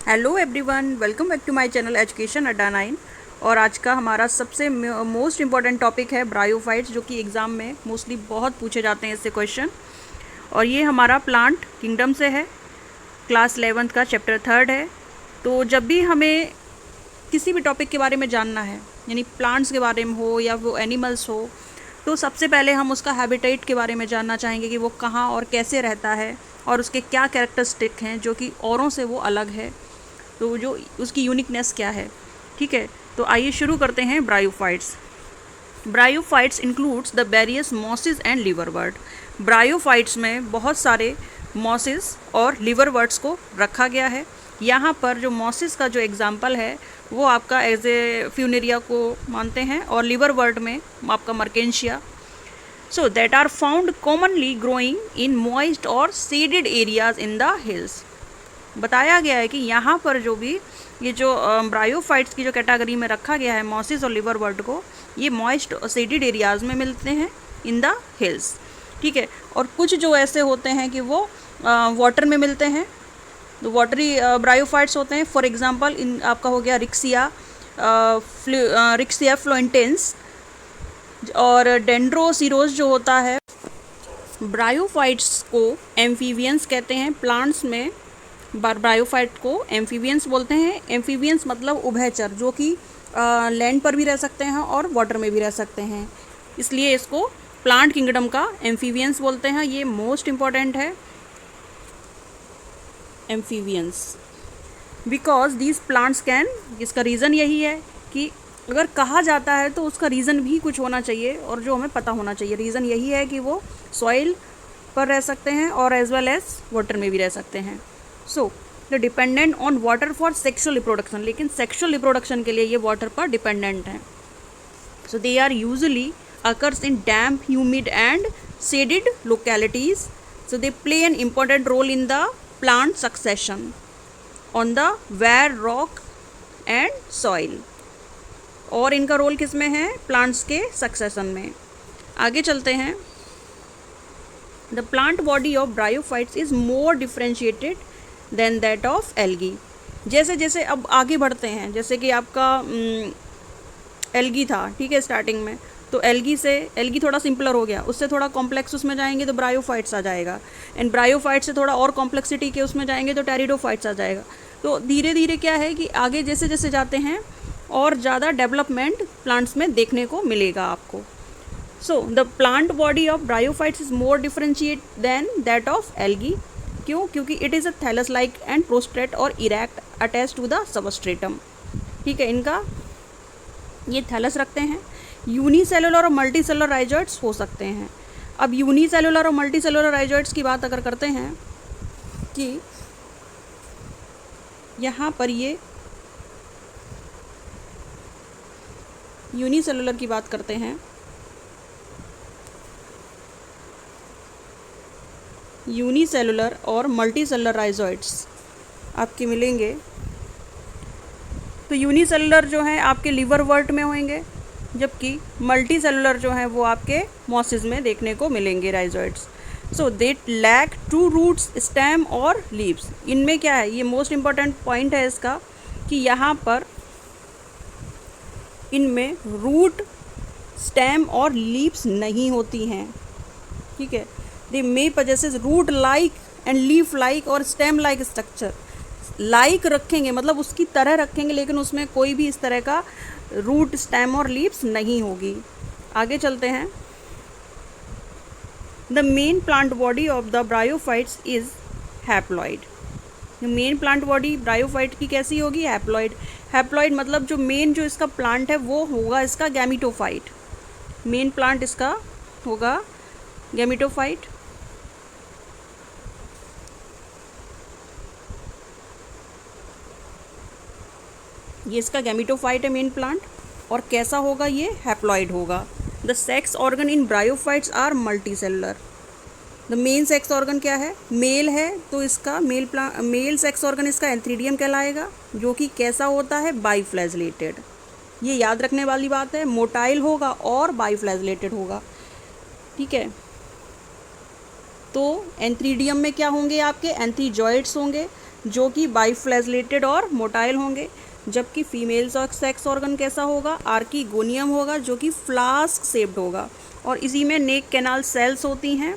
Hello everyone, welcome back to my channel education Adda 9। और आज का हमारा सबसे मोस्ट इम्पॉर्टेंट टॉपिक है ब्रायोफाइट्स, जो कि एग्ज़ाम में मोस्टली बहुत पूछे जाते हैं इससे क्वेश्चन। और ये हमारा प्लांट किंगडम से है, क्लास 11th का चैप्टर 3 है। तो जब भी हमें किसी भी टॉपिक के बारे में जानना है, यानी प्लांट्स के बारे में हो या वो एनिमल्स हो, तो सबसे पहले हम उसका हैबिटेट के बारे में जानना चाहेंगे कि वो कहाँ और कैसे रहता है और उसके क्या कैरेक्टरिस्टिक हैं जो कि औरों से वो अलग है, तो जो उसकी यूनिकनेस क्या है। ठीक है, तो आइए शुरू करते हैं bryophytes. Bryophytes includes the various mosses and liverwort. Bryophytes में बहुत सारे मॉसेस और लिवरवर्ट्स को रखा गया है। यहाँ पर जो मॉसेस का जो एग्जाम्पल है वो आपका एज ए फ्यूनेरिया को मानते हैं, और लिवरवर्ट में आपका Marchantia. So that are found commonly growing in moist और shaded areas in the hills. बताया गया है कि यहाँ पर जो भी ये जो ब्रायोफाइट्स की जो कैटेगरी में रखा गया है मॉसेस और लिवरवर्ट को, ये मॉइस्ट और शेडेड एरियाज़ में मिलते हैं इन द हिल्स। ठीक है, और कुछ जो ऐसे होते हैं कि वो वाटर में मिलते हैं, तो वाटरी ब्रायोफाइट्स होते हैं। फॉर एग्जांपल इन आपका हो गया रिक्सिया फ्लोरेंटेंस और डेंड्रोसिरोस जो होता है। ब्रायोफाइट्स को एम्फीबियंस कहते हैं। प्लांट्स में ब्रायोफाइट को एम्फीबियंस बोलते हैं। एम्फीबियंस मतलब उभयचर, जो कि लैंड पर भी रह सकते हैं और वाटर में भी रह सकते हैं, इसलिए इसको प्लांट किंगडम का एम्फीबियंस बोलते हैं। ये मोस्ट इम्पॉर्टेंट है, amphibians, because these plants can. इसका रीज़न यही है कि अगर कहा जाता है तो उसका रीज़न भी कुछ होना चाहिए और जो हमें पता होना चाहिए। रीज़न यही है कि वो सॉइल पर रह सकते हैं और एज वेल एज वाटर में भी रह सकते हैं। So the dependent on water for sexual reproduction, लेकिन सेक्शुअल रिप्रोडक्शन के लिए ये वाटर पर डिपेंडेंट हैं। So they are usually occurs in damp, humid and shaded localities. So they play an important role in the plant succession on the bare rock and soil. और इनका role किस में है? प्लांट्स के succession में। आगे चलते हैं। The plant body of bryophytes is more differentiated than that of algae. जैसे जैसे अब आगे बढ़ते हैं, जैसे कि आपका एल्गी था, ठीक है, स्टार्टिंग में, तो एल्गी थोड़ा सिंपलर हो गया, उससे थोड़ा कॉम्प्लेक्स उसमें जाएंगे तो ब्रायोफाइट्स आ जाएगा, एंड ब्रायोफाइट से थोड़ा और कॉम्प्लेक्सिटी के उसमें जाएंगे तो टेरिडोफाइट्स आ जाएगा। तो धीरे धीरे क्या है कि आगे जैसे जैसे जाते हैं और ज़्यादा डेवलपमेंट प्लांट्स में देखने को मिलेगा आपको। So the plant body of bryophytes is more differentiated than that of algae. क्यों? क्योंकि it is a thallus like and prostrate और erect attach to the substratum. ठीक है, इनका ये थैलस रखते हैं। यूनिसेलुलर और मल्टी सेलुलर राइजोइड्स हो सकते हैं। अब यूनिसेलुलर और मल्टी सेलुलर राइजोइड्स की बात अगर करते हैं कि यहाँ पर ये यूनिसेलुलर की बात करते हैं, यूनिसेलुलर और मल्टी सेलुलर राइजोइड्स आपके मिलेंगे। तो यूनिसेलुलर जो है आपके लिवरवर्ट में होंगे, जबकि मल्टी सेलुलर जो है वो आपके मॉसेस में देखने को मिलेंगे rhizoids. So they lack to roots, stem और लीव्स। इनमें क्या है, ये मोस्ट इम्पॉर्टेंट पॉइंट है इसका, कि यहाँ पर इनमें रूट, स्टेम और लीव्स नहीं होती हैं। ठीक है, they may possess root like and leaf like और स्टेम लाइक स्ट्रक्चर। लाइक रखेंगे मतलब उसकी तरह रखेंगे, लेकिन उसमें कोई भी इस तरह का रूट, स्टेम और लीव्स नहीं होगी। आगे चलते हैं। The main plant body of the bryophytes is haploid. Main plant body bryophyte की कैसी होगी? हैप्लॉइड। हैप्लॉइड मतलब जो मेन जो इसका प्लांट है वो होगा इसका गैमिटोफाइट। मेन प्लांट इसका होगा गैमिटोफाइट। ये इसका गैमिटोफाइट है मेन प्लांट। और कैसा होगा? ये हैप्लॉइड होगा। The sex organ in bryophytes are multicellular. The main sex organ क्या है? मेल है, तो इसका मेल सेक्स ऑर्गन इसका एंथ्रीडियम कहलाएगा, जो कि कैसा होता है? बाइफ्लैजिलेटेड। ये याद रखने वाली बात है, मोटाइल होगा और बाइफ्लैजिलेटेड होगा। ठीक है, तो एंथ्रीडियम में क्या होंगे? आपके एंथ्रीजॉइड्स होंगे, जो कि बाइफ्लैजेलेटेड और मोटाइल होंगे, जबकि फीमेल सेक्स ऑर्गन कैसा होगा, आर्कीगोनियम होगा, जो कि फ्लास्क शेप्ड होगा। और इसी में नेक कैनाल सेल्स होती हैं,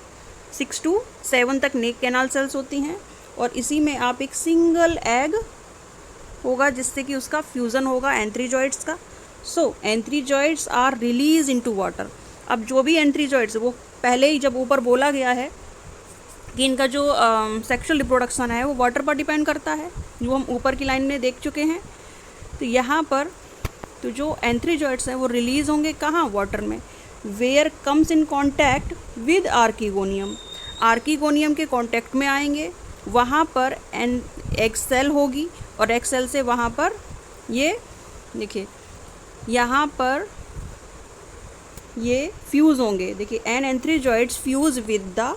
6 to 7 तक नेक कैनाल सेल्स होती हैं। और इसी में आप एक सिंगल एग होगा जिससे कि उसका फ्यूज़न होगा एंथ्रीजॉइड्स का। सो एंथ्रीजॉइड्स आर रिलीज इनटू वाटर। अब जो भी एंथ्रीजॉइड्स, वो पहले ही जब ऊपर बोला गया है कि इनका जो सेक्सुअल रिप्रोडक्शन है वो वाटर पर डिपेंड करता है, जो हम ऊपर की लाइन में देख चुके हैं। तो यहाँ पर तो जो एंथ्रीजॉइड्स हैं वो रिलीज़ होंगे कहाँ, वाटर में, where comes in contact with archegonium. Archegonium के कॉन्टैक्ट में आएंगे, वहाँ पर एग सेल होगी और एग सेल से वहाँ पर ये देखिए यहाँ पर ये फ्यूज़ होंगे। देखिए an antherozoids fuse with the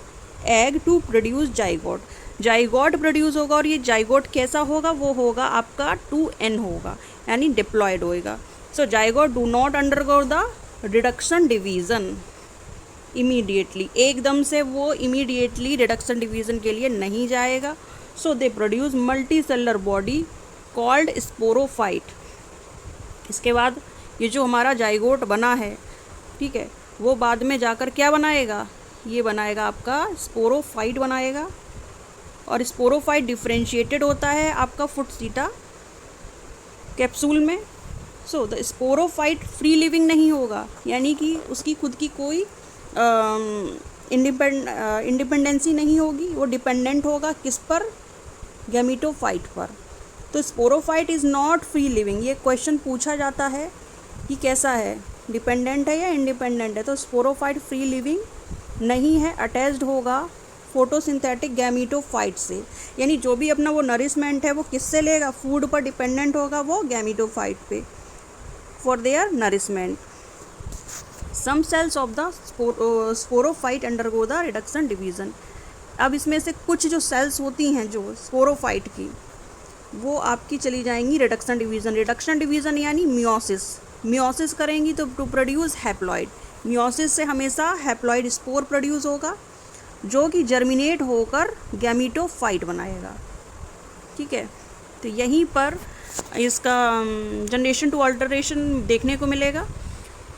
egg to produce zygote. Zygote produce होगा और ये जाइगोट कैसा होगा, वो होगा आपका 2n होगा, यानी डिप्लॉयड होएगा। So zygote do not undergo the reduction division immediately, एकदम से वो इमीडिएटली रिडक्शन डिवीज़न के लिए नहीं जाएगा। So they produce multicellular body called sporophyte. इसके बाद ये जो हमारा जाइगोट बना है, ठीक है, वो बाद में जाकर क्या बनाएगा, ये बनाएगा आपका स्पोरोफाइट बनाएगा। और स्पोरोफाइट डिफरेंशिएटेड होता है आपका फुट सीटा कैप्सूल में। So the sporophyte free living नहीं होगा, यानी कि उसकी खुद की कोई इंडिपेंडेंसी नहीं होगी, वो डिपेंडेंट होगा किस पर, गैमीटोफाइट पर। तो sporophyte is not free living. ये क्वेश्चन पूछा जाता है कि कैसा है, डिपेंडेंट है या इंडिपेंडेंट है। तो स्पोरोफाइट फ्री लिविंग नहीं है, अटैच्ड होगा फोटोसिंथेटिक गैमीटोफाइट से, यानी जो भी अपना वो नरिशमेंट है वो किससे लेगा, फूड पर डिपेंडेंट होगा वो गैमीटोफाइट पे for their nourishment. Some cells of the sporophyte undergo the reduction division. अब इसमें से कुछ जो सेल्स होती हैं जो स्पोरोफाइट की, वो आपकी चली जाएंगी रिडक्शन डिवीज़न। रिडक्शन डिवीज़न यानी मियोसिस, मियोसिस करेंगी तो टू प्रोड्यूस हैप्लॉइड। मियोसिस से हमेशा हैप्लॉइड स्पोर प्रोड्यूस होगा जो कि जर्मिनेट होकर गैमीटोफाइट बनाएगा, ठीक है। तो यहीं पर इसका जनरेशन टू अल्टरेशन देखने को मिलेगा।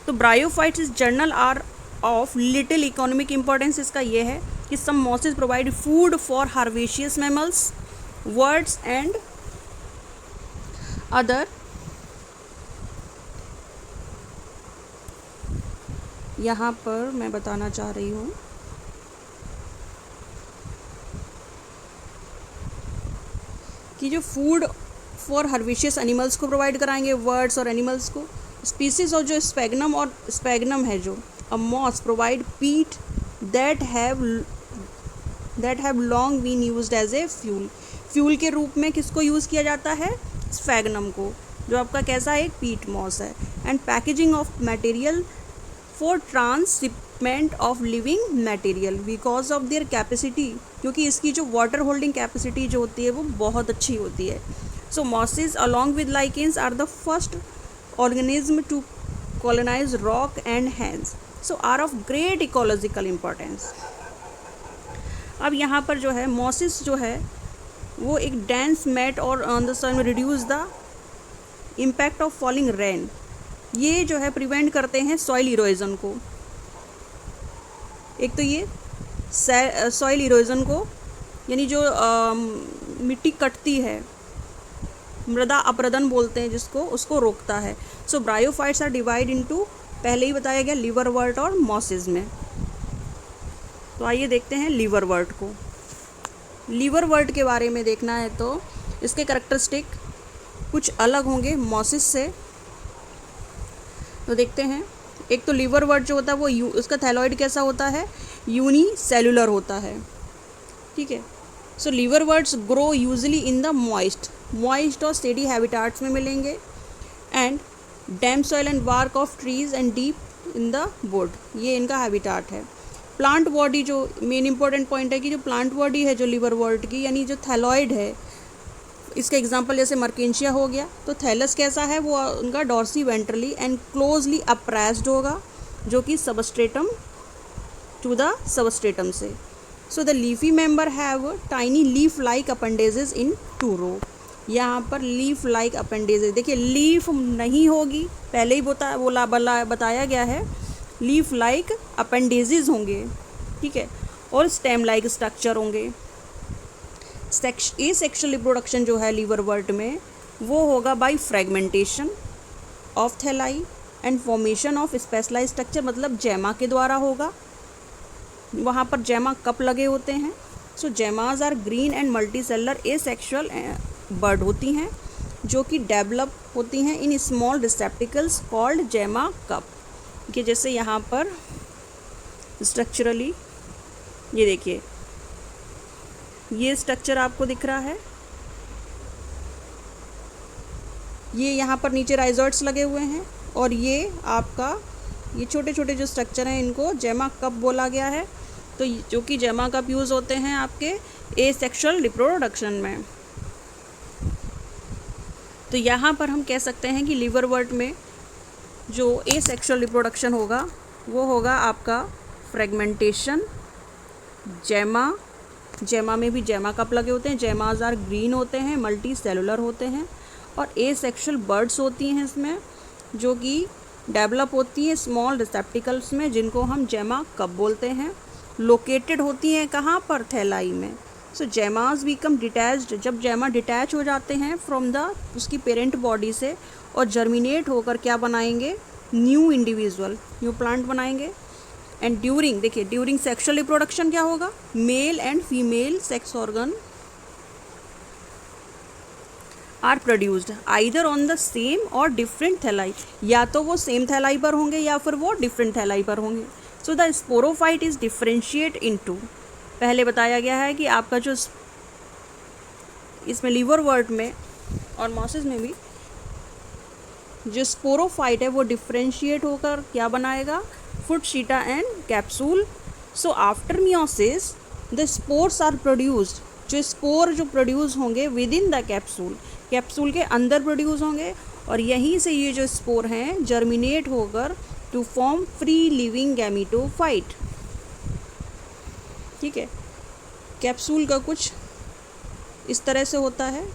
तो bryophytes in general are of little economic importance. इसका ये है कि some mosses provide food for herbaceous mammals, birds and other. यहाँ पर मैं बताना चाह रही हूँ कि जो फूड फॉर हार्वेशियस एनिमल्स को प्रोवाइड कराएंगे, वर्ड्स और एनिमल्स को। स्पीसीज और जो स्पैग्नम और स्पैग्नम है जो a moss provide peat that have long been used as a fuel. Fuel के रूप में किसको यूज़ किया जाता है, स्पैग्नम को, जो आपका कैसा एक पीट मॉस है। And packaging of material for transshipment of living material because of their capacity, क्योंकि इसकी जो वाटर होल्डिंग कैपेसिटी जो होती है वो बहुत अच्छी होती है। So mosses along with lichens are the first organism to colonize rock and hence so are of great ecological importance। अब यहाँ पर जो है मॉसिस जो है वो एक डेंस मैट और on the sun reduce the impact of falling rain. ये जो है प्रिवेंट करते हैं सॉइल इरोजन को। एक तो ये सॉइल इरोजन को, यानी जो मिट्टी कटती है, मृदा अपरदन बोलते हैं जिसको, उसको रोकता है। सो ब्रायोफाइट्स आर डिवाइड इनटू, पहले ही बताया गया, लिवरवर्ट और मॉसेस में। तो आइए देखते हैं लिवरवर्ट को। लिवरवर्ट के बारे में देखना है तो इसके कैरेक्टरिस्टिक कुछ अलग होंगे मॉसेस से। तो देखते हैं, एक तो लिवरवर्ट जो होता है वो उसका थैलॉइड कैसा होता है, यूनिसेलुलर होता है, ठीक है। So liverworts grow usually in the moist और स्टेडी हैबिटाट्स में मिलेंगे and damp soil and bark of trees and deep in the wood, ये इनका हैबिटाट है। प्लांट बॉडी जो मेन इंपॉर्टेंट पॉइंट है कि जो प्लांट बॉडी है जो लिवरवर्ट की, यानी जो थैलॉइड है, इसका एग्जांपल जैसे मर्केंशिया हो गया, तो थैलस कैसा है, वो उनका dorsiventrally and closely appressed होगा, जो कि सबस्ट्रेटम टू द सबस्ट्रेटम से। So the leafy member have tiny leaf like appendages in 2 row. यहाँ पर लीफ लाइक अपेंडेजेस, देखिए लीफ नहीं होगी, पहले ही बताया गया है, लीफ लाइक अपेंडेजेस होंगे, ठीक है, और स्टेम लाइक स्ट्रक्चर होंगे। ए सेक्शुअल रिप्रोडक्शन जो है लीवरवर्ट में वो होगा by fragmentation of thalli and formation of specialised structure, मतलब जैमा के द्वारा होगा। वहाँ पर जैमा कप लगे होते हैं। So gemmae are green and multicellular asexual bud होती हैं जो कि डेवलप होती हैं in small receptacles called gemma cup, कि जैसे यहाँ पर स्ट्रक्चरली ये देखिए, ये स्ट्रक्चर आपको दिख रहा है, ये यहाँ पर नीचे राइजॉइड्स लगे हुए हैं, और ये आपका ये छोटे छोटे जो स्ट्रक्चर हैं इनको जैमा कप बोला गया है। तो जो कि जैमा कप यूज़ होते हैं आपके ए सेक्शुअल रिप्रोडक्शन में। तो यहाँ पर हम कह सकते हैं कि लिवरवर्ट में जो ए सेक्शुअल रिप्रोडक्शन होगा वो होगा आपका फ्रेगमेंटेशन, जैमा में भी जैमा कप लगे होते हैं, जैमाज आर ग्रीन होते हैं, मल्टी सेलुलर होते हैं, और ए सेक्शुअल बर्ड्स होती हैं इसमें जो कि डेवलप होती हैं स्मॉल रिसेप्टिकल्स में, जिनको हम जैमा कप बोलते हैं। लोकेटेड होती हैं कहाँ पर, थैलाई में। सो जैमाज बिकम डिटैच्ड, जब जैमा डिटैच हो जाते हैं फ्रॉम द उसकी पेरेंट बॉडी से और जर्मिनेट होकर क्या बनाएंगे, न्यू इंडिविजुअल, न्यू प्लांट बनाएंगे। एंड ड्यूरिंग, देखिए ड्यूरिंग सेक्शुअल रिप्रोडक्शन क्या होगा, male and female sex organ are produced either on the same or different thalli, या तो वो सेम थैलाई पर होंगे या फिर वो डिफरेंट थैलाई पर होंगे। So the sporophyte is differentiate into, पहले बताया गया है कि आपका जो इसमें लिवरवर्ट में और मॉसेस में भी जो स्पोरोफाइट है वो डिफरेंशिएट होकर क्या बनाएगा, foot seta and capsule. So after meiosis the spores are produced, जो स्पोर जो प्रोड्यूस होंगे within the capsule, capsule के अंदर प्रोड्यूस होंगे, और यहीं से ये जो स्पोर हैं जर्मिनेट होकर to form free living gametophyte, ठीक है। कैप्सूल का कुछ इस तरह से होता है,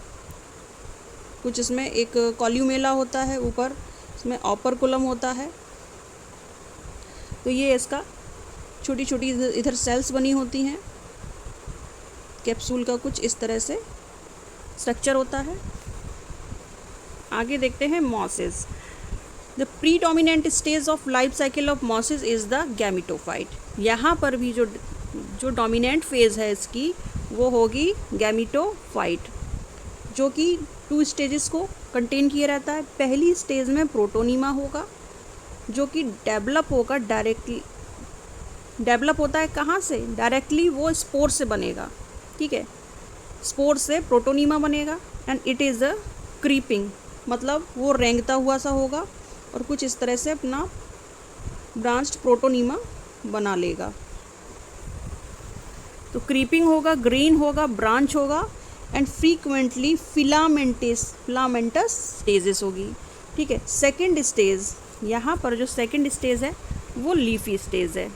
कुछ इसमें एक कॉल्यूमेला होता है, ऊपर इसमें ऑपरकुलम होता है, तो ये इसका छोटी छोटी इधर सेल्स बनी होती हैं। कैप्सूल का कुछ इस तरह से स्ट्रक्चर होता है। आगे देखते हैं mosses. The predominant stage of life cycle of mosses is the gametophyte. यहाँ पर भी जो डोमिनेंट फेज़ है इसकी वो होगी गैमीटोफाइट, जो कि 2 स्टेजेस को कंटेन किए रहता है। पहली स्टेज में प्रोटोनीमा होगा जो कि डेवलप होगा डायरेक्टली, डेवलप होता है कहाँ से, डायरेक्टली वो स्पोर से बनेगा, ठीक है, स्पोर से प्रोटोनीमा बनेगा। And it is a creeping, मतलब वो रेंगता हुआ सा होगा और कुछ इस तरह से अपना ब्रांच्ड प्रोटोनीमा बना लेगा। तो क्रीपिंग होगा, ग्रीन होगा, ब्रांच होगा, एंड फ्रीक्वेंटली फिलामेंटस स्टेजेस होगी, ठीक है। सेकेंड स्टेज, यहाँ पर जो सेकेंड स्टेज है वो लीफी स्टेज है।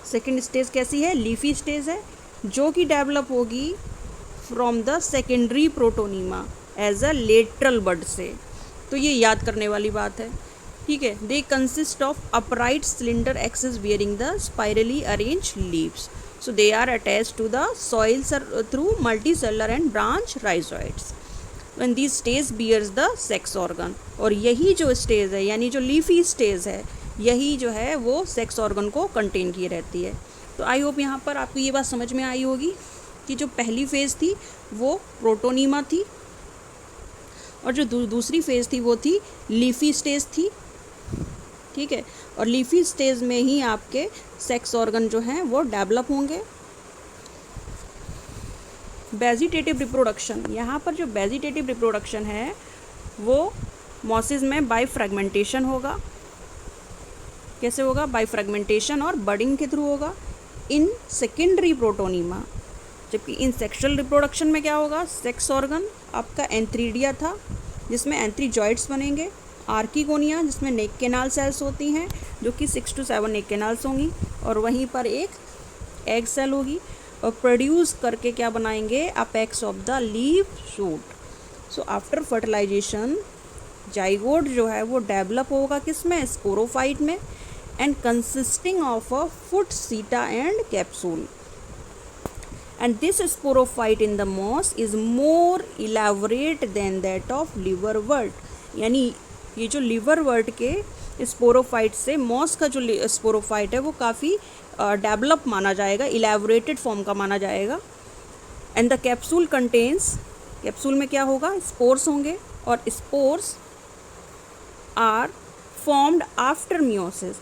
सेकेंड स्टेज कैसी है, लीफी स्टेज है, जो कि डेवलप होगी from the secondary protonema as a lateral bud से। तो ये याद करने वाली बात है, ठीक है। They consist of upright cylinder axes bearing the spirally arrange leaves, so they are attached to the soil through multicellular and branch rhizoids when this stage bears the sex organ. और यही जो स्टेज है यानी जो leafy stage है, यही जो है वो सेक्स ऑर्गन को कंटेन किए रहती है। तो आई होप यहाँ पर आपको ये बात समझ में आई होगी कि जो पहली फेज़ थी वो प्रोटोनीमा थी और जो दूसरी फेज़ थी वो थी लीफी स्टेज थी, ठीक है। और लीफी स्टेज में ही आपके सेक्स ऑर्गन जो हैं वो डेवलप होंगे। वेजिटेटिव रिप्रोडक्शन, यहाँ पर जो वेजिटेटिव रिप्रोडक्शन है वो मॉसेस में बाय फ्रेगमेंटेशन होगा। कैसे होगा, बाय फ्रेगमेंटेशन और बडिंग के थ्रू होगा इन सेकेंडरी प्रोटोनीमा। जबकि इन सेक्सुअल रिप्रोडक्शन में क्या होगा, सेक्स ऑर्गन आपका एंथ्रीडिया था जिसमें एंथ्रीजॉइड्स बनेंगे, आर्किगोनिया जिसमें नेक केनाल सेल्स होती हैं जो कि 6 to 7 नेक केनाल्स होंगी, और वहीं पर एक एग सेल होगी और प्रोड्यूस करके क्या बनाएंगे, apex of the leaf shoot. So after fertilisation zygote जो है वो डेवलप होगा किस में, स्पोरोफाइट में, and consisting of a foot, seta and capsule. And this sporophyte in the moss is more elaborate than that of liverwort। यानी ये जो liverwort के स्पोरोफाइट से मॉस का जो स्पोरोफाइट है वो काफ़ी डेवलप माना जाएगा, इलेबोरेटेड फॉर्म का माना जाएगा। And the capsule contains, capsule में क्या होगा, स्पोर्स होंगे, और spores are formed after meiosis.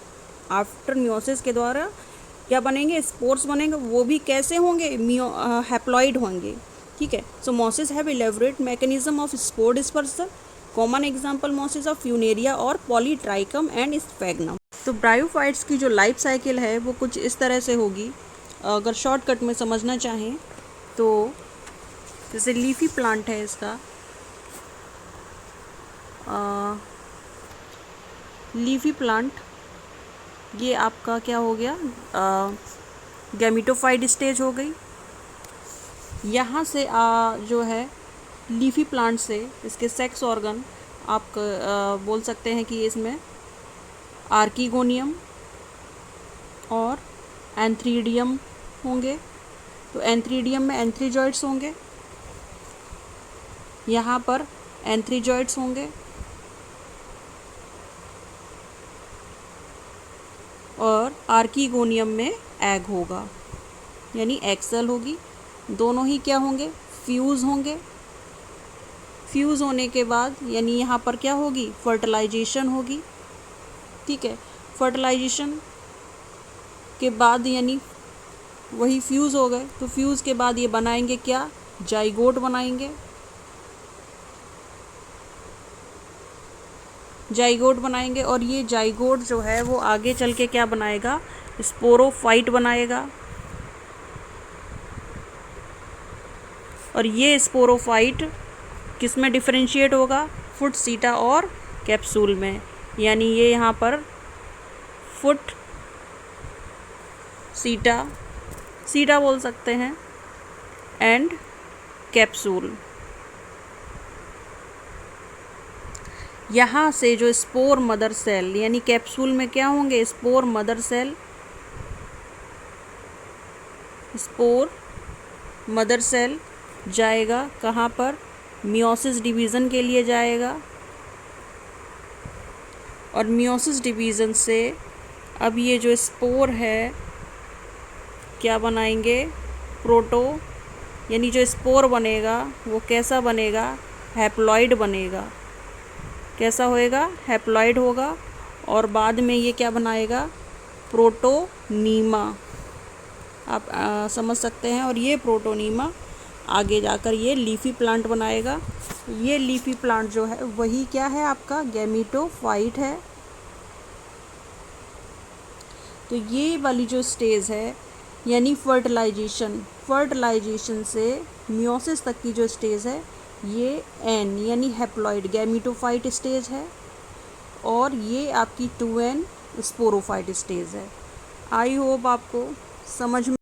After meiosis के द्वारा क्या बनेंगे, स्पोर्स बनेंगे, वो भी कैसे होंगे, हैप्लॉइड होंगे। ठीक है। So mosses have elaborate mechanism of spore dispersal. Common example mosses of Funaria और पॉलीट्राइकम एंड स्फैग्नम। तो ब्रायोफाइट्स की जो लाइफ साइकिल है वो कुछ इस तरह से होगी। अगर शॉर्टकट में समझना चाहें तो जैसे लीफी प्लांट है इसका, लीफी प्लांट ये आपका क्या हो गया, गैमिटोफाइट स्टेज हो गई। यहाँ से जो है लीफी प्लांट से इसके सेक्स ऑर्गन आप बोल सकते हैं कि इसमें आर्किगोनियम और एंथ्रीडियम होंगे। तो एंथ्रीडियम में एंथ्रीजॉइड्स होंगे, यहाँ पर एंथ्रीजॉइड्स होंगे, और आर्किगोनियम में एग होगा, यानी एग सेल होगी। दोनों ही क्या होंगे, फ्यूज़ होंगे। फ्यूज़ होने के बाद यानी यहाँ पर क्या होगी, फर्टिलाइजेशन होगी। ठीक है। फर्टिलाइजेशन के बाद यानी वही फ्यूज़ हो गए, तो फ्यूज़ के बाद ये बनाएंगे क्या, जाइगोट बनाएंगे। जाइगोट बनाएंगे और ये जाइगोट जो है वो आगे चल के क्या बनाएगा, स्पोरोफाइट बनाएगा। और ये स्पोरोफाइट किस में डिफरेंशिएट होगा, फुट, सीटा और कैप्सूल में। यानी ये यहाँ पर फुट, सीटा, सीटा बोल सकते हैं, एंड कैप्सूल। यहाँ से जो स्पोर मदर सेल, यानी कैप्सूल में क्या होंगे, spore mother cell, spore mother cell जाएगा कहाँ पर, मियोसिस डिवीज़न के लिए जाएगा। और मियोसिस डिवीज़न से अब ये जो स्पोर है क्या बनाएंगे, प्रोटो, यानी जो स्पोर बनेगा वो कैसा बनेगा, हैप्लॉइड बनेगा। कैसा होएगा, हैप्लॉइड होगा। और बाद में ये क्या बनाएगा, प्रोटोनीमा। आप समझ सकते हैं। और ये प्रोटोनीमा आगे जाकर ये लीफी प्लांट बनाएगा। ये लीफी प्लांट जो है वही क्या है, आपका गैमिटोफाइट है। तो ये वाली जो स्टेज है यानी फर्टिलाइजेशन, फर्टिलाइजेशन से मियोसिस तक की जो स्टेज है ये एन यानी हैप्लॉइड गैमिटोफाइट स्टेज है, और ये आपकी 2N स्पोरोफाइट स्टेज है। आई होप आपको समझ में